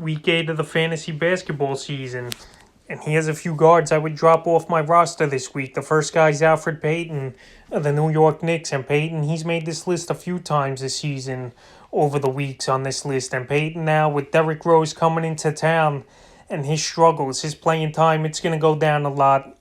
Week 8 of the fantasy basketball season. And here's a few guards I would drop off my roster this week. The first guy's Alfred Payne of the New York Knicks. And Payton, he's made this list a few times this season over the weeks on this list. And Payton now, with Derrick Rose coming into town and his struggles, his playing time, it's going to go down a lot.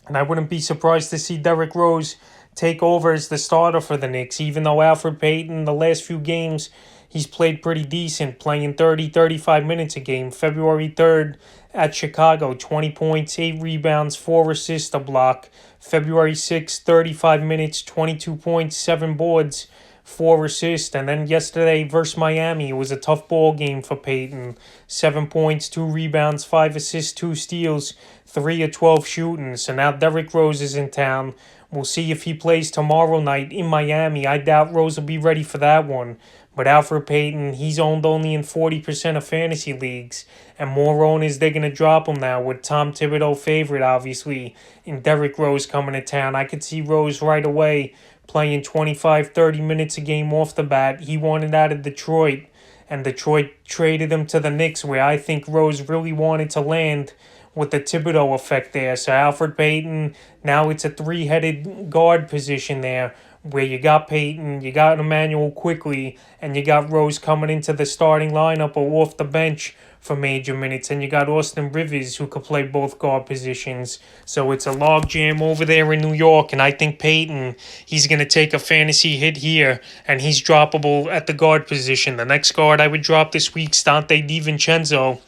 And I wouldn't be surprised to see Derrick Rose take over as the starter for the Knicks, even though Alfred Payton, the last few games, he's played pretty decent, playing 35 minutes a game. February 3rd at Chicago, 20 points, 8 rebounds, 4 assists, a block. February 6th, 35 minutes, 22 points, 7 boards, 4 assists. And then yesterday versus Miami, it was a tough ball game for Payton. 7 points, 2 rebounds, 5 assists, 2 steals, 3 of 12 shooting. So now Derrick Rose is in town. We'll see if he plays tomorrow night in Miami. I doubt Rose will be ready for that one. But Alfred Payton, he's owned only in 40% of fantasy leagues. And more owners, they're going to drop him now with Tom Thibodeau favorite, obviously, and Derrick Rose coming to town. I could see Rose right away playing 25-30 minutes a game off the bat. He wanted out of Detroit, and Detroit traded him to the Knicks, where I think Rose really wanted to land with the Thibodeau effect there. So Alfred Payton, now it's a three-headed guard position there, where you got Payton, you got Emmanuel quickly, and you got Rose coming into the starting lineup or off the bench for major minutes, and you got Austin Rivers, who could play both guard positions. So it's a logjam over there in New York, and I think Payton, he's going to take a fantasy hit here, and he's droppable at the guard position. The next guard I would drop this week's Dante Vincenzo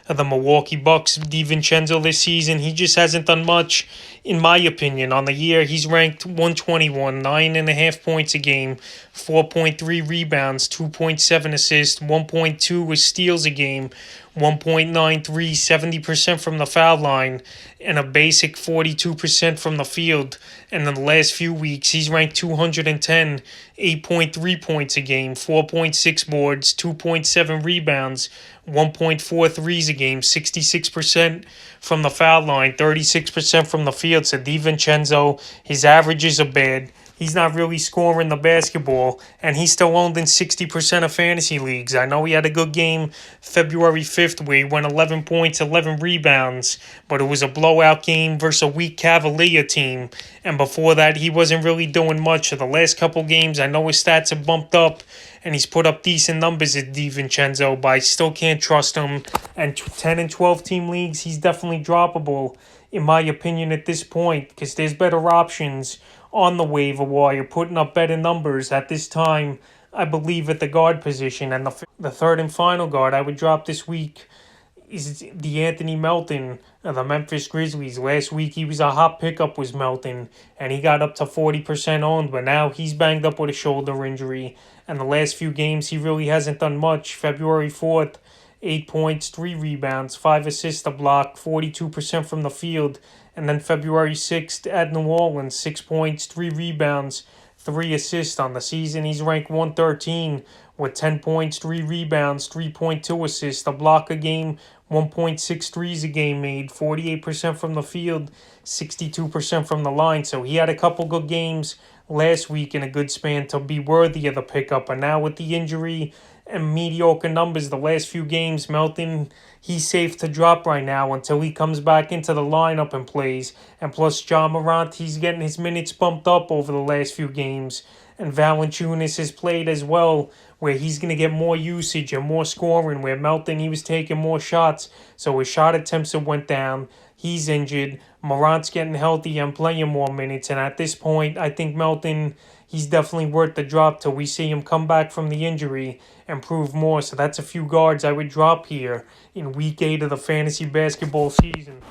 of the Milwaukee Bucks. DiVincenzo this season, he just hasn't done much, in my opinion. On the year, he's ranked 121, 9.5 points a game, 4.3 rebounds, 2.7 assists, 1.2 steals a game, 1.93, 70% from the foul line, and a basic 42% from the field. And in the last few weeks, he's ranked 210, 8.3 points a game, 4.6 boards, 2.7 rebounds, 1.4 threes a game, 66% from the foul line, 36% from the field. So DiVincenzo, his averages are bad. He's not really scoring the basketball, and he's still owned in 60% of fantasy leagues. I know he had a good game February 5th where he went 11 points, 11 rebounds, but it was a blowout game versus a weak Cavalier team. And before that, he wasn't really doing much. So the last couple games, I know his stats have bumped up, and he's put up decent numbers at DiVincenzo, but I still can't trust him. And 10 and 12 team leagues, he's definitely droppable, in my opinion, at this point, because there's better options on the waiver wire, putting up better numbers at this time, I believe, at the guard position. And the third and final guard I would drop this week is Anthony Melton of the Memphis Grizzlies. Last week, he was a hot pickup, was Melton, and he got up to 40% owned, but now he's banged up with a shoulder injury. And the last few games, he really hasn't done much. February 4th, 8 points, 3 rebounds, 5 assists, a block, 42% from the field. And then February 6th at New Orleans, 6 points, 3 rebounds, 3 assists. On the season, he's ranked 113 with 10 points, 3 rebounds, 3.2 assists, a block a game, 1.6 threes a game made, 48% from the field, 62% from the line. So he had a couple good games last week in a good span to be worthy of the pickup. And now with the injury and mediocre numbers the last few games, Melton, he's safe to drop right now until he comes back into the lineup and plays. And plus, Ja Morant, he's getting his minutes bumped up over the last few games. And Valanciunas has played as well, where he's going to get more usage and more scoring, where Melton, he was taking more shots, so his shot attempts went down. He's injured. Morant's getting healthy and playing more minutes. And at this point, I think Melton, he's definitely worth the drop till we see him come back from the injury and prove more. So that's a few guards I would drop here in Week 8 of the fantasy basketball season.